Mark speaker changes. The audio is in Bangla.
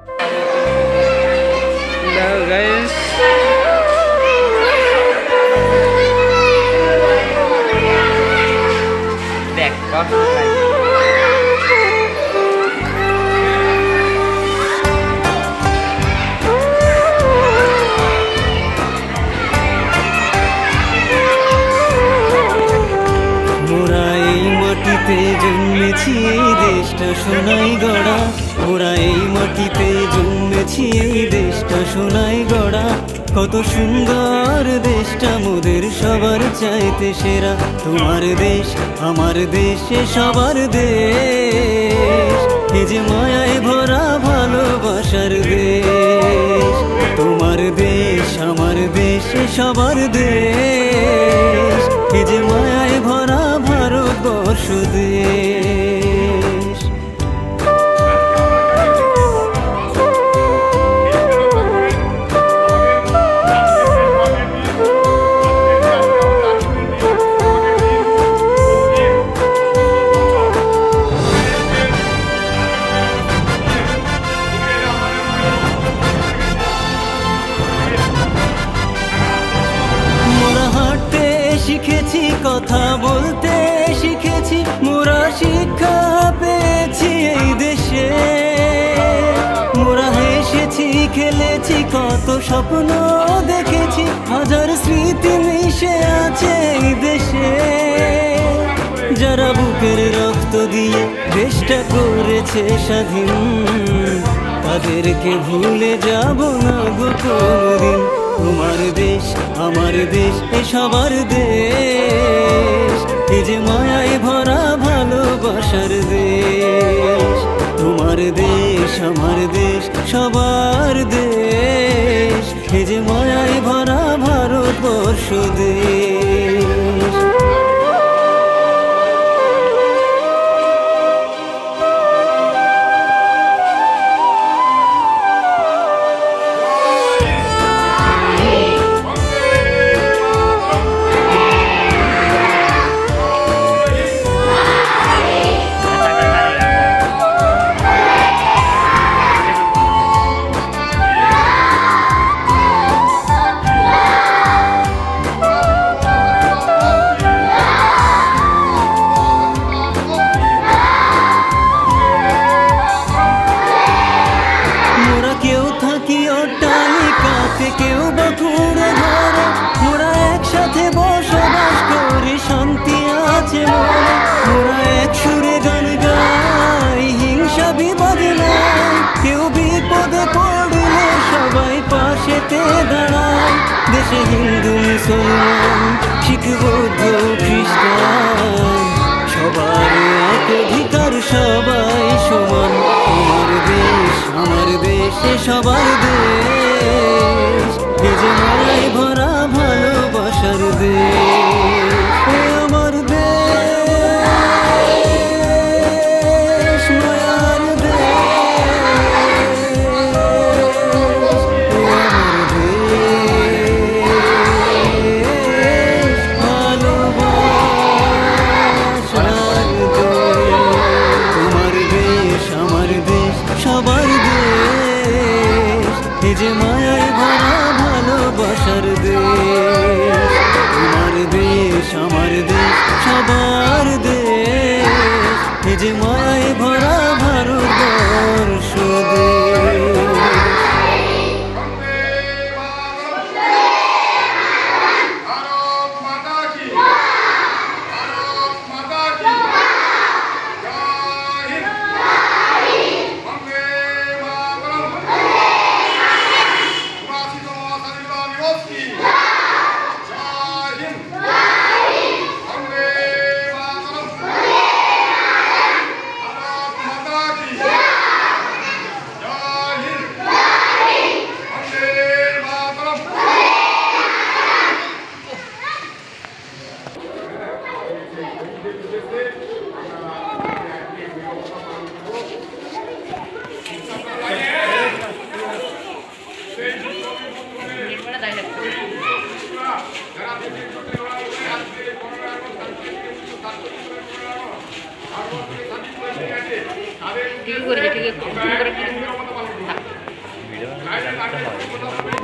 Speaker 1: Hello guys.
Speaker 2: মোরা এই মাটিতে জন্মেছি, এই দেশটা সোনাই গড়া। মোরা এই মাটিতে জন্মেছি, এই দেশটা সোনাই গড়া। কত সুন্দর দেশটা মোদের সবার চাইতে সেরা। তোমার দেশ আমার দেশ সবার দেশ, এ যে মায়ায় ভরা ভালোবাসার দেশ। তোমার দেশ আমার দেশ সবার দেশ, এ যে মায়ায় ভরা ভারতবর্ষ দেশ। শিখেছি কথা বলতে শিখেছি, মোরা শিক্ষা পেয়েছি এই দেশে। মোরা হেসেছি খেলেছি কত স্বপ্ন দেখেছি, হাজার স্মৃতি মিশে আছে এই দেশে। যারা বুকের রক্ত দিয়ে দেশটা করেছে স্বাধীন, তাদেরকে ভুলে যাব না গো কোনদিন। তোমার দেশ আমার দেশ এ সবার দেশ, এ যে মায়ায় ভরা ভালোবাসার দেশ। তোমার দেশ আমার দেশ সবার দেশ, এ যে মায়ায় ভরা ভারতবর্ষ দেশ। কেউ বা কুড়ে ঘরে, মোরা একসাথে বসবাস করি, শান্তি আছে মনে। মোরা এক সুরে গান গাই, হিংসা বিবাদ নাই। কেউ বিপদে পড়লে সবাই পাশেতে দাঁড়ায়। দেশে হিন্দু মুসলমান শিখ বৌদ্ধ খ্রিস্টান, সবার এক অধিকার সবাই সমান। তোমার দেশ আমার দেশ সবার দেশ, এ যে মায়ায় ভরা ভালোবাসার দেশ। আমার দেশ মায়ার দেশ, আমার দেশ ভালোবাসার দেশ। তোমার দেশ আমার দেশ সবার দেশ, এ যে মায়ায় ভরা ভালোবাসার দেশ। তোমার দেশ আমার দেশ সবার দেশ, এ যে মায়ায় ভরা ভারতবর্ষ দেশ।
Speaker 3: হয়